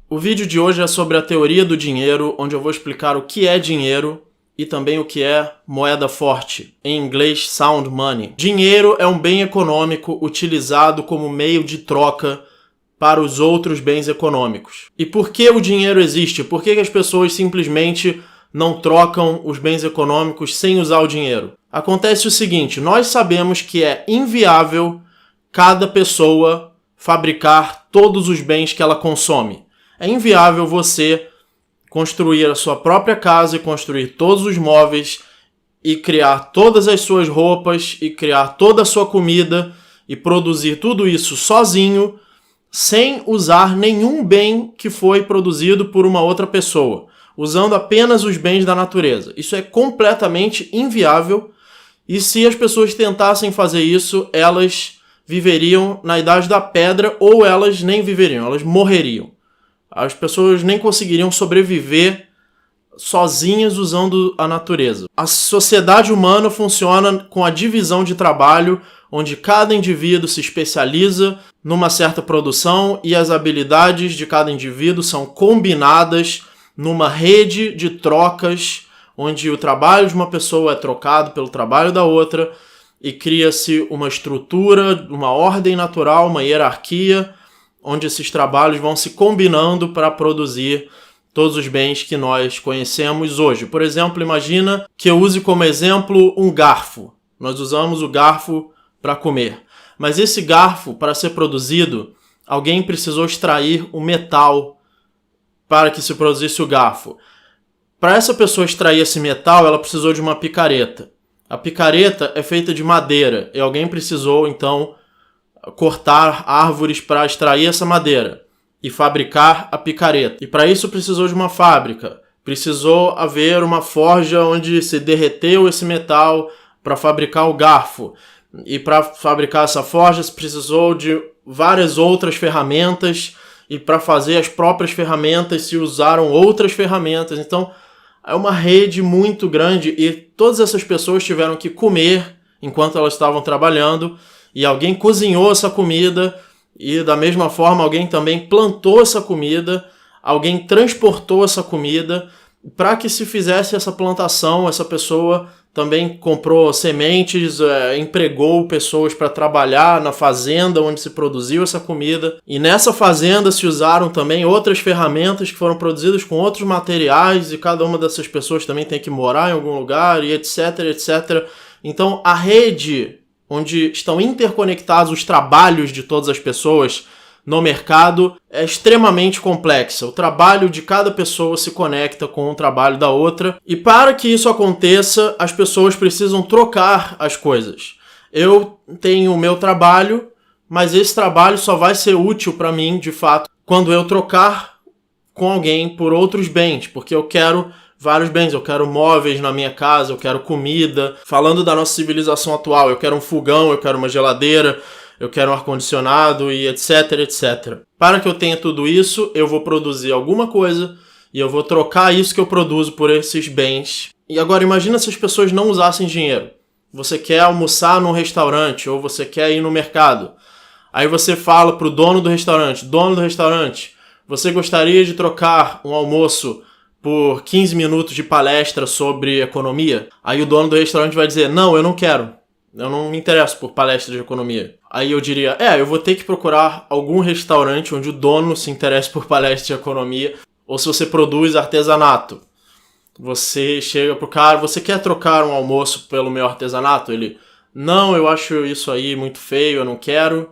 O vídeo de hoje é sobre a teoria do dinheiro, onde eu vou explicar o que é dinheiro e também o que é moeda forte, em inglês sound money. Dinheiro é um bem econômico utilizado como meio de troca para os outros bens econômicos. E por que o dinheiro existe? Por que as pessoas simplesmente não trocam os bens econômicos sem usar o dinheiro? Acontece o seguinte, nós sabemos que é inviável cada pessoa fabricar todos os bens que ela consome. É inviável você construir a sua própria casa e construir todos os móveis e criar todas as suas roupas e criar toda a sua comida e produzir tudo isso sozinho sem usar nenhum bem que foi produzido por uma outra pessoa, usando apenas os bens da natureza. Isso é completamente inviável e se as pessoas tentassem fazer isso, elas viveriam na Idade da Pedra ou elas nem viveriam, elas morreriam. As pessoas nem conseguiriam sobreviver sozinhas usando a natureza. A sociedade humana funciona com a divisão de trabalho, onde cada indivíduo se especializa numa certa produção e as habilidades de cada indivíduo são combinadas numa rede de trocas, onde o trabalho de uma pessoa é trocado pelo trabalho da outra e cria-se uma estrutura, uma ordem natural, uma hierarquia, onde esses trabalhos vão se combinando para produzir todos os bens que nós conhecemos hoje. Por exemplo, imagina que eu use como exemplo um garfo. Nós usamos o garfo para comer. Mas esse garfo, para ser produzido, alguém precisou extrair o metal para que se produzisse o garfo. Para essa pessoa extrair esse metal, ela precisou de uma picareta. A picareta é feita de madeira e alguém precisou, então, cortar árvores para extrair essa madeira e fabricar a picareta. E para isso precisou de uma fábrica. Precisou haver uma forja onde se derreteu esse metal para fabricar o garfo. E para fabricar essa forja se precisou de várias outras ferramentas e para fazer as próprias ferramentas se usaram outras ferramentas. Então é uma rede muito grande e todas essas pessoas tiveram que comer enquanto elas estavam trabalhando. E alguém cozinhou essa comida e da mesma forma alguém também plantou essa comida, alguém transportou essa comida. Para que se fizesse essa plantação, essa pessoa também comprou sementes, empregou pessoas para trabalhar na fazenda onde se produziu essa comida. E nessa fazenda se usaram também outras ferramentas que foram produzidas com outros materiais e cada uma dessas pessoas também tem que morar em algum lugar e etc, etc. Então a rede onde estão interconectados os trabalhos de todas as pessoas no mercado, é extremamente complexa. O trabalho de cada pessoa se conecta com o trabalho da outra. E para que isso aconteça, as pessoas precisam trocar as coisas. Eu tenho o meu trabalho, mas esse trabalho só vai ser útil para mim, de fato, quando eu trocar com alguém por outros bens, porque eu quero vários bens, eu quero móveis na minha casa, eu quero comida. Falando da nossa civilização atual, eu quero um fogão, eu quero uma geladeira, eu quero um ar-condicionado e etc, etc. Para que eu tenha tudo isso, eu vou produzir alguma coisa e eu vou trocar isso que eu produzo por esses bens. E agora imagina se as pessoas não usassem dinheiro. Você quer almoçar num restaurante ou você quer ir no mercado. Aí você fala pro dono do restaurante, você gostaria de trocar um almoço por 15 minutos de palestra sobre economia? Aí o dono do restaurante vai dizer, não, eu não quero. Eu não me interesso por palestra de economia. Aí eu diria, eu vou ter que procurar algum restaurante onde o dono se interesse por palestra de economia. Ou se você produz artesanato. Você chega pro cara, você quer trocar um almoço pelo meu artesanato? Ele, não, eu acho isso aí muito feio, eu não quero.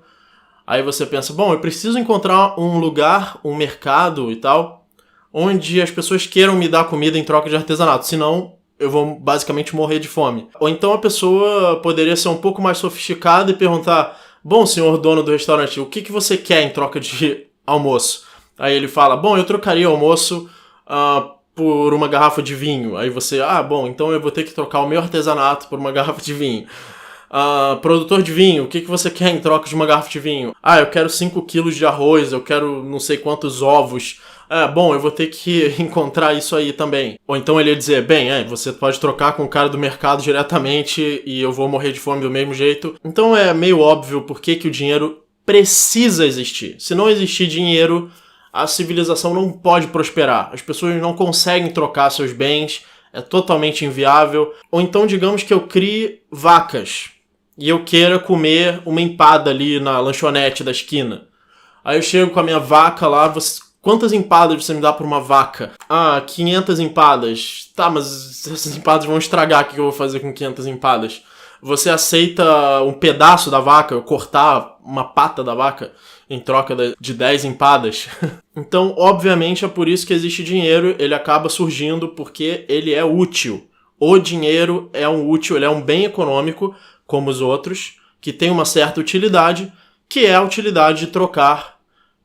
Aí você pensa, bom, eu preciso encontrar um lugar, um mercado e tal, onde as pessoas queiram me dar comida em troca de artesanato, senão eu vou basicamente morrer de fome. Ou então a pessoa poderia ser um pouco mais sofisticada e perguntar, bom, senhor dono do restaurante, o que você quer em troca de almoço? Aí ele fala, bom, eu trocaria o almoço por uma garrafa de vinho. Aí você, bom, então eu vou ter que trocar o meu artesanato por uma garrafa de vinho. Produtor de vinho, o que você quer em troca de uma garrafa de vinho? Eu quero 5 quilos de arroz, eu quero não sei quantos ovos. Bom, eu vou ter que encontrar isso aí também. Ou então ele ia dizer, bem, você pode trocar com o cara do mercado diretamente e eu vou morrer de fome do mesmo jeito. Então é meio óbvio por que o dinheiro precisa existir. Se não existir dinheiro, a civilização não pode prosperar. As pessoas não conseguem trocar seus bens, é totalmente inviável. Ou então, digamos que eu crie vacas e eu queira comer uma empada ali na lanchonete da esquina. Aí eu chego com a minha vaca lá, quantas empadas você me dá por uma vaca? 500 empadas. Tá, mas essas empadas vão estragar, o que eu vou fazer com 500 empadas? Você aceita um pedaço da vaca, eu cortar uma pata da vaca em troca de 10 empadas? Então, obviamente, é por isso que existe dinheiro, ele acaba surgindo porque ele é útil. O dinheiro é útil, ele é um bem econômico, como os outros, que tem uma certa utilidade, que é a utilidade de trocar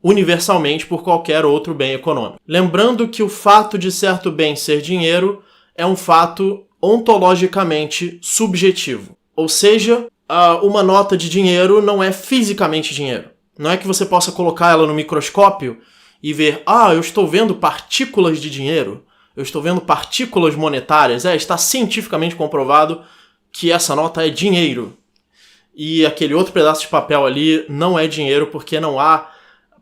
universalmente por qualquer outro bem econômico. Lembrando que o fato de certo bem ser dinheiro é um fato ontologicamente subjetivo. Ou seja, uma nota de dinheiro não é fisicamente dinheiro. Não é que você possa colocar ela no microscópio e ver, eu estou vendo partículas de dinheiro, eu estou vendo partículas monetárias, está cientificamente comprovado que essa nota é dinheiro. E aquele outro pedaço de papel ali não é dinheiro porque não há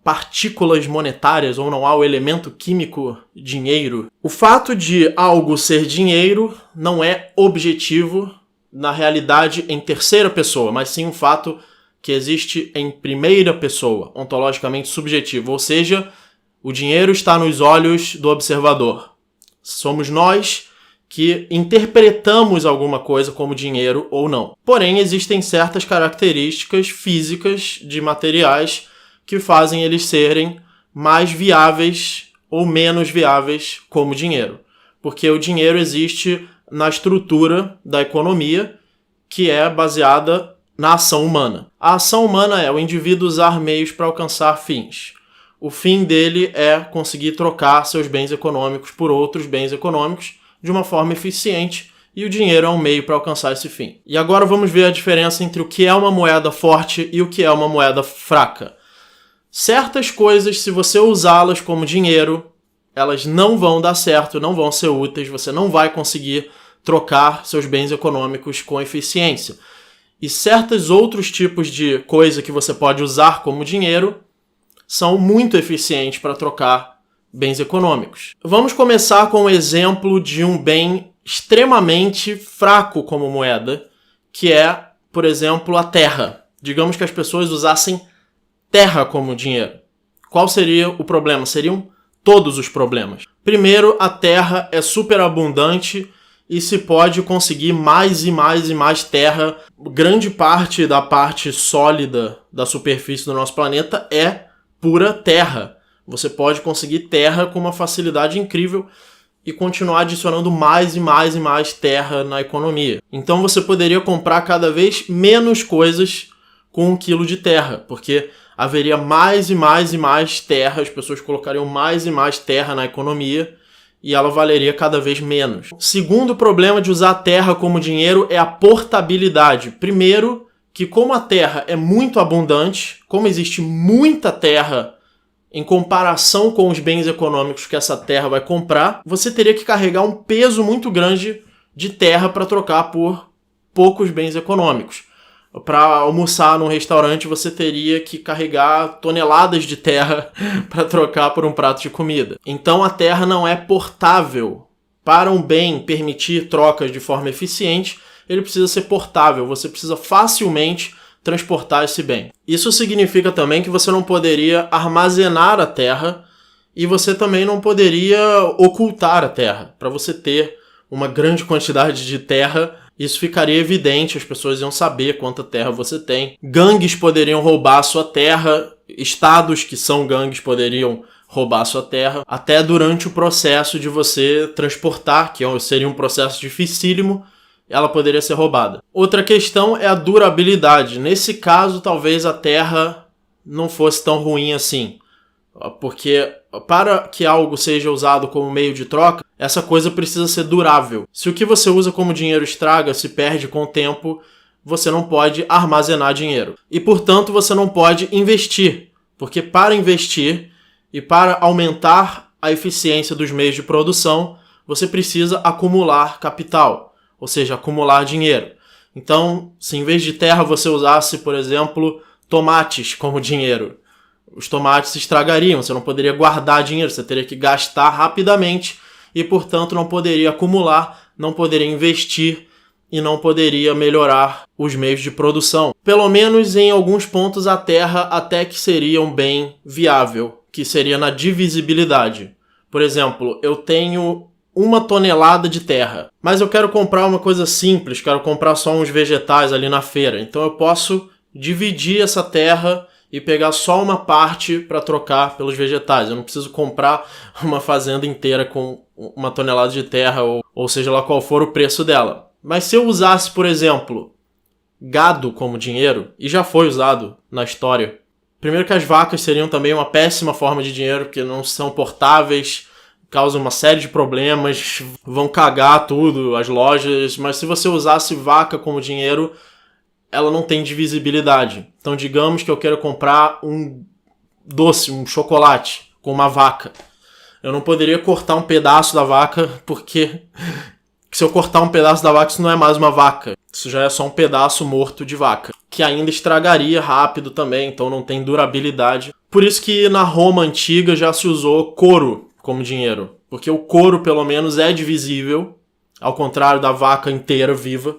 partículas monetárias ou não há o elemento químico dinheiro. O fato de algo ser dinheiro não é objetivo na realidade em terceira pessoa, mas sim um fato que existe em primeira pessoa, ontologicamente subjetivo, ou seja, o dinheiro está nos olhos do observador. Somos nós que interpretamos alguma coisa como dinheiro ou não. Porém, existem certas características físicas de materiais que fazem eles serem mais viáveis ou menos viáveis como dinheiro. Porque o dinheiro existe na estrutura da economia, que é baseada na ação humana. A ação humana é o indivíduo usar meios para alcançar fins. O fim dele é conseguir trocar seus bens econômicos por outros bens econômicos de uma forma eficiente, e o dinheiro é um meio para alcançar esse fim. E agora vamos ver a diferença entre o que é uma moeda forte e o que é uma moeda fraca. Certas coisas, se você usá-las como dinheiro, elas não vão dar certo, não vão ser úteis, você não vai conseguir trocar seus bens econômicos com eficiência. E certos outros tipos de coisa que você pode usar como dinheiro são muito eficientes para trocar bens econômicos. Vamos começar com o exemplo de um bem extremamente fraco como moeda, que é, por exemplo, a terra. Digamos que as pessoas usassem terra como dinheiro. Qual seria o problema? Seriam todos os problemas. Primeiro, a terra é super abundante e se pode conseguir mais e mais e mais terra. Grande parte da parte sólida da superfície do nosso planeta é pura terra. Você pode conseguir terra com uma facilidade incrível e continuar adicionando mais e mais e mais terra na economia. Então você poderia comprar cada vez menos coisas com 1 quilo de terra, porque haveria mais e mais e mais terra, as pessoas colocariam mais e mais terra na economia e ela valeria cada vez menos. Segundo problema de usar a terra como dinheiro é a portabilidade. Primeiro, que como a terra é muito abundante, como existe muita terra em comparação com os bens econômicos que essa terra vai comprar, você teria que carregar um peso muito grande de terra para trocar por poucos bens econômicos. Para almoçar num restaurante, você teria que carregar toneladas de terra para trocar por um prato de comida. Então a terra não é portável. Para um bem permitir trocas de forma eficiente, ele precisa ser portável. Você precisa facilmente transportar esse bem. Isso significa também que você não poderia armazenar a terra e você também não poderia ocultar a terra. Para você ter uma grande quantidade de terra, isso ficaria evidente, as pessoas iam saber quanta terra você tem. Gangues poderiam roubar a sua terra, estados que são gangues poderiam roubar a sua terra, até durante o processo de você transportar, que seria um processo dificílimo, ela poderia ser roubada. Outra questão é a durabilidade. Nesse caso, talvez a terra não fosse tão ruim assim, porque para que algo seja usado como meio de troca, essa coisa precisa ser durável. Se o que você usa como dinheiro estraga, se perde com o tempo, você não pode armazenar dinheiro. E, portanto, você não pode investir, porque para investir e para aumentar a eficiência dos meios de produção, você precisa acumular capital, ou seja, acumular dinheiro. Então, se em vez de terra você usasse, por exemplo, tomates como dinheiro, os tomates se estragariam, você não poderia guardar dinheiro, você teria que gastar rapidamente e, portanto, não poderia acumular, não poderia investir e não poderia melhorar os meios de produção. Pelo menos em alguns pontos a terra até que seria um bem viável, que seria na divisibilidade. Por exemplo, eu tenho 1 tonelada de terra, mas eu quero comprar uma coisa simples, quero comprar só uns vegetais ali na feira. Então eu posso dividir essa terra e pegar só uma parte para trocar pelos vegetais. Eu não preciso comprar uma fazenda inteira com 1 tonelada de terra, ou seja lá qual for o preço dela. Mas se eu usasse, por exemplo, gado como dinheiro, e já foi usado na história, primeiro que as vacas seriam também uma péssima forma de dinheiro, porque não são portáveis, causam uma série de problemas, vão cagar tudo, as lojas, mas se você usasse vaca como dinheiro, ela não tem divisibilidade. Então digamos que eu quero comprar um doce, um chocolate com uma vaca. Eu não poderia cortar um pedaço da vaca, porque se eu cortar um pedaço da vaca, isso não é mais uma vaca. Isso já é só um pedaço morto de vaca, que ainda estragaria rápido também, então não tem durabilidade. Por isso que na Roma antiga já se usou couro como dinheiro, porque o couro pelo menos é divisível, ao contrário da vaca inteira viva.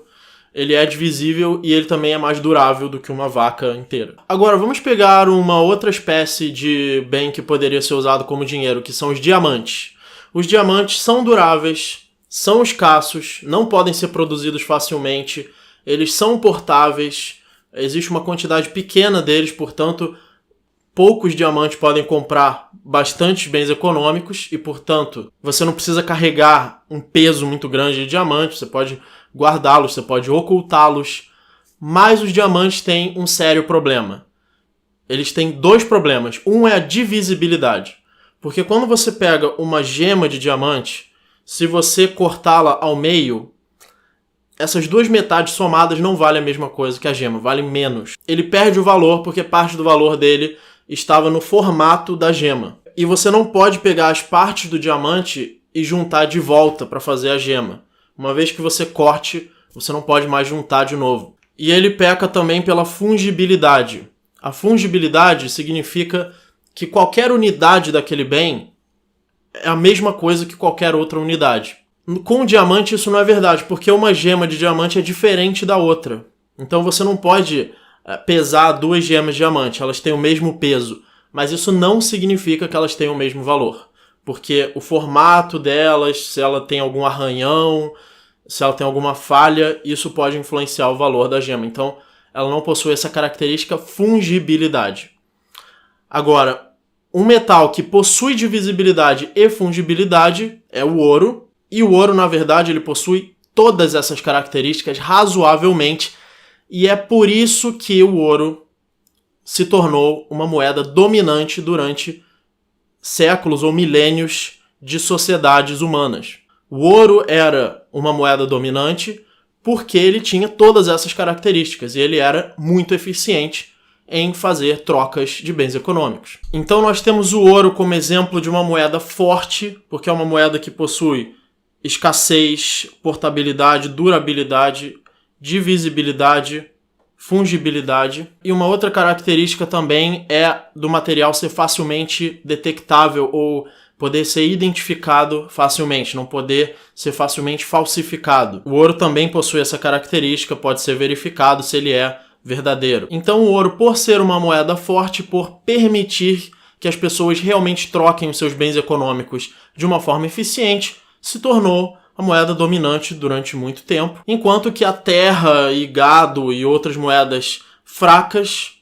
Ele é divisível e ele também é mais durável do que uma vaca inteira. Agora vamos pegar uma outra espécie de bem que poderia ser usado como dinheiro, que são os diamantes. Os diamantes são duráveis, são escassos, não podem ser produzidos facilmente, eles são portáveis, existe uma quantidade pequena deles, portanto, poucos diamantes podem comprar bastantes bens econômicos e, portanto, você não precisa carregar um peso muito grande de diamantes, você pode guardá-los, você pode ocultá-los, mas os diamantes têm um sério problema. Eles têm 2 problemas. Um é a divisibilidade, porque quando você pega uma gema de diamante, se você cortá-la ao meio, essas 2 metades somadas não valem a mesma coisa que a gema, valem menos. Ele perde o valor porque parte do valor dele estava no formato da gema. E você não pode pegar as partes do diamante e juntar de volta para fazer a gema. Uma vez que você corte, você não pode mais juntar de novo. E ele peca também pela fungibilidade. A fungibilidade significa que qualquer unidade daquele bem é a mesma coisa que qualquer outra unidade. Com o diamante isso não é verdade, porque uma gema de diamante é diferente da outra. Então você não pode pesar 2 gemas de diamante, elas têm o mesmo peso, mas isso não significa que elas tenham o mesmo valor. Porque o formato delas, se ela tem algum arranhão, se ela tem alguma falha, isso pode influenciar o valor da gema. Então ela não possui essa característica fungibilidade. Agora, um metal que possui divisibilidade e fungibilidade é o ouro. E o ouro, na verdade, ele possui todas essas características razoavelmente. E é por isso que o ouro se tornou uma moeda dominante durante séculos ou milênios de sociedades humanas. O ouro era uma moeda dominante porque ele tinha todas essas características. E ele era muito eficiente em fazer trocas de bens econômicos. Então nós temos o ouro como exemplo de uma moeda forte, porque é uma moeda que possui escassez, portabilidade, durabilidade, divisibilidade, fungibilidade. E uma outra característica também é do material ser facilmente detectável ou poder ser identificado facilmente, não poder ser facilmente falsificado. O ouro também possui essa característica, pode ser verificado se ele é verdadeiro. Então o ouro, por ser uma moeda forte, por permitir que as pessoas realmente troquem os seus bens econômicos de uma forma eficiente, se tornou a moeda dominante durante muito tempo, enquanto que a terra e gado e outras moedas fracas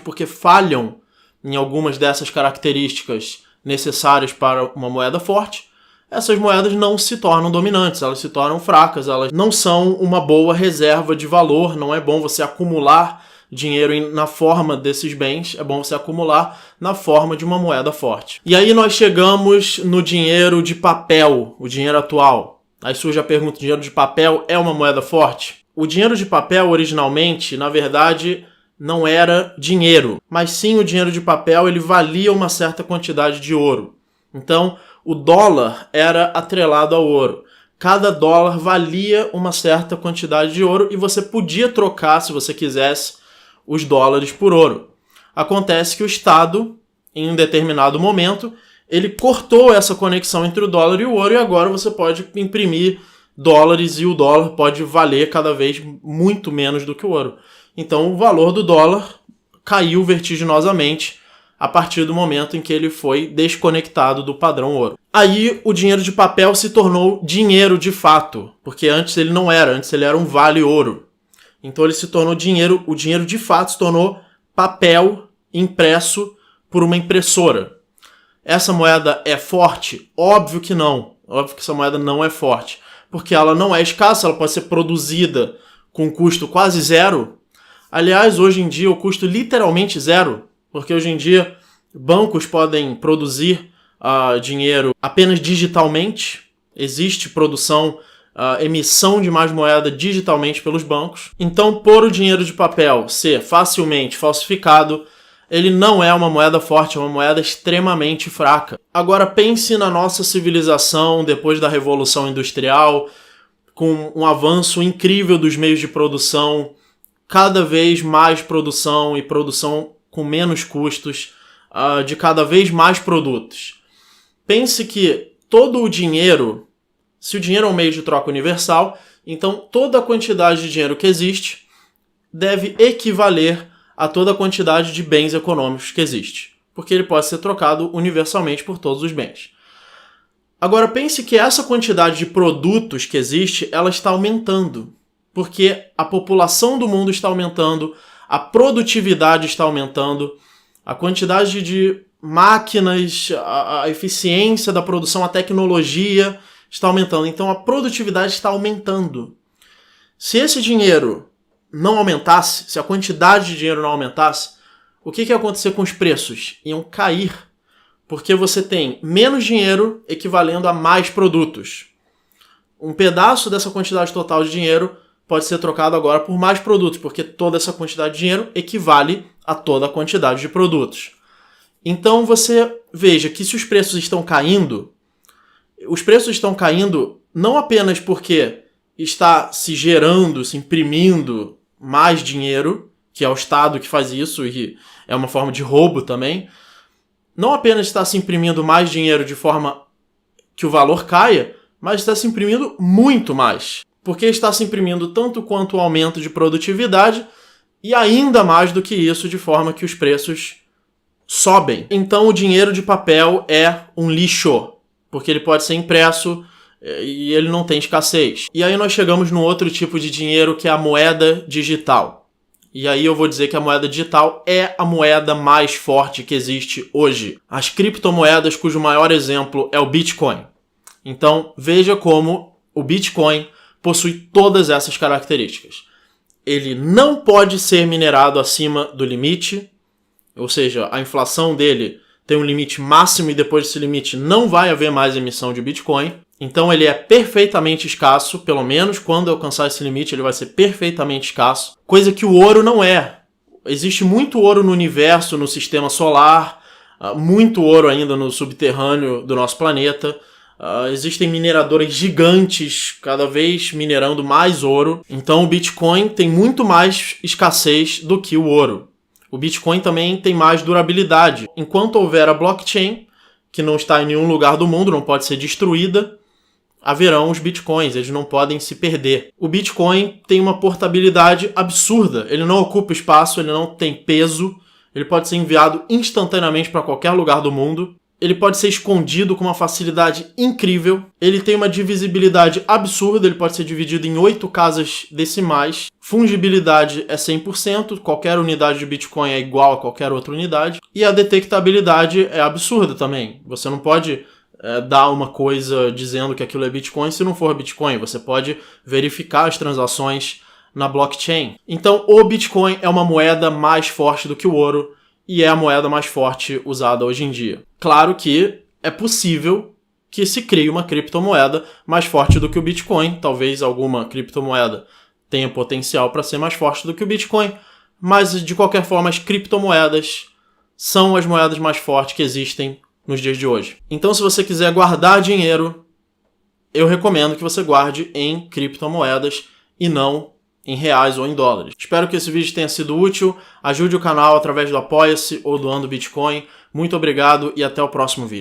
porque falham em algumas dessas características necessárias para uma moeda forte, essas moedas não se tornam dominantes, elas se tornam fracas, elas não são uma boa reserva de valor, não é bom você acumular dinheiro na forma desses bens, é bom você acumular na forma de uma moeda forte. E aí nós chegamos no dinheiro de papel, o dinheiro atual. Aí surge a pergunta, o dinheiro de papel é uma moeda forte? O dinheiro de papel originalmente, na verdade, não era dinheiro, mas sim o dinheiro de papel ele valia uma certa quantidade de ouro. Então, o dólar era atrelado ao ouro. Cada dólar valia uma certa quantidade de ouro e você podia trocar, se você quisesse, os dólares por ouro. Acontece que o Estado em um determinado momento, ele cortou essa conexão entre o dólar e o ouro, e agora você pode imprimir dólares e o dólar pode valer cada vez muito menos do que o ouro. Então o valor do dólar caiu vertiginosamente a partir do momento em que ele foi desconectado do padrão ouro. Aí o dinheiro de papel se tornou dinheiro de fato, porque antes ele não era, antes ele era um vale ouro. Então ele se tornou dinheiro, o dinheiro de fato se tornou papel impresso por uma impressora. Essa moeda é forte? Óbvio que não. Óbvio que essa moeda não é forte, porque ela não é escassa, ela pode ser produzida com custo quase zero. Aliás, hoje em dia o custo literalmente zero, porque hoje em dia bancos podem produzir dinheiro apenas digitalmente. Existe produção, emissão de mais moeda digitalmente pelos bancos. Então, por o dinheiro de papel ser facilmente falsificado, ele não é uma moeda forte, é uma moeda extremamente fraca. Agora pense na nossa civilização depois da Revolução Industrial, com um avanço incrível dos meios de produção, cada vez mais produção e produção com menos custos, de cada vez mais produtos. Pense que todo o dinheiro, se o dinheiro é um meio de troca universal, então toda a quantidade de dinheiro que existe deve equivaler a toda a quantidade de bens econômicos que existe, porque ele pode ser trocado universalmente por todos os bens. Agora pense que essa quantidade de produtos que existe, ela está aumentando, porque a população do mundo está aumentando, a produtividade está aumentando, a quantidade de máquinas, a eficiência da produção, a tecnologia está aumentando. Então a produtividade está aumentando. Se esse dinheiro não aumentasse, se a quantidade de dinheiro não aumentasse, o que ia acontecer com os preços? Iam cair, porque você tem menos dinheiro equivalendo a mais produtos. Um pedaço dessa quantidade total de dinheiro pode ser trocado agora por mais produtos, porque toda essa quantidade de dinheiro equivale a toda a quantidade de produtos. Então você veja que se os preços estão caindo não apenas porque está se gerando, se imprimindo mais dinheiro, que é o Estado que faz isso e é uma forma de roubo também, não apenas está se imprimindo mais dinheiro de forma que o valor caia, mas está se imprimindo muito mais. Porque está se imprimindo tanto quanto o aumento de produtividade e ainda mais do que isso, de forma que os preços sobem. Então o dinheiro de papel é um lixo, porque ele pode ser impresso e ele não tem escassez. E aí nós chegamos no outro tipo de dinheiro, que é a moeda digital. E aí eu vou dizer que a moeda digital é a moeda mais forte que existe hoje. As criptomoedas, cujo maior exemplo é o Bitcoin. Então veja como o Bitcoin possui todas essas características. Ele não pode ser minerado acima do limite, ou seja, a inflação dele tem um limite máximo e depois desse limite não vai haver mais emissão de Bitcoin. Então ele é perfeitamente escasso, pelo menos quando alcançar esse limite ele vai ser perfeitamente escasso, coisa que o ouro não é. Existe muito ouro no universo, no sistema solar, muito ouro ainda no subterrâneo do nosso planeta. Existem mineradores gigantes, cada vez minerando mais ouro. Então o Bitcoin tem muito mais escassez do que o ouro. O Bitcoin também tem mais durabilidade. Enquanto houver a blockchain, que não está em nenhum lugar do mundo, não pode ser destruída, haverão os Bitcoins, eles não podem se perder. O Bitcoin tem uma portabilidade absurda. Ele não ocupa espaço, ele não tem peso, ele pode ser enviado instantaneamente para qualquer lugar do mundo. Ele pode ser escondido com uma facilidade incrível. Ele tem uma divisibilidade absurda, ele pode ser dividido em 8 casas decimais. Fungibilidade é 100%, qualquer unidade de Bitcoin é igual a qualquer outra unidade. E a detectabilidade é absurda também. Você não pode dar uma coisa dizendo que aquilo é Bitcoin se não for Bitcoin. Você pode verificar as transações na blockchain. Então o Bitcoin é uma moeda mais forte do que o ouro, e é a moeda mais forte usada hoje em dia. Claro que é possível que se crie uma criptomoeda mais forte do que o Bitcoin. Talvez alguma criptomoeda tenha potencial para ser mais forte do que o Bitcoin, mas de qualquer forma as criptomoedas são as moedas mais fortes que existem nos dias de hoje. Então se você quiser guardar dinheiro, eu recomendo que você guarde em criptomoedas e não em reais ou em dólares. Espero que esse vídeo tenha sido útil. Ajude o canal através do Apoia-se ou doando Bitcoin. Muito obrigado e até o próximo vídeo.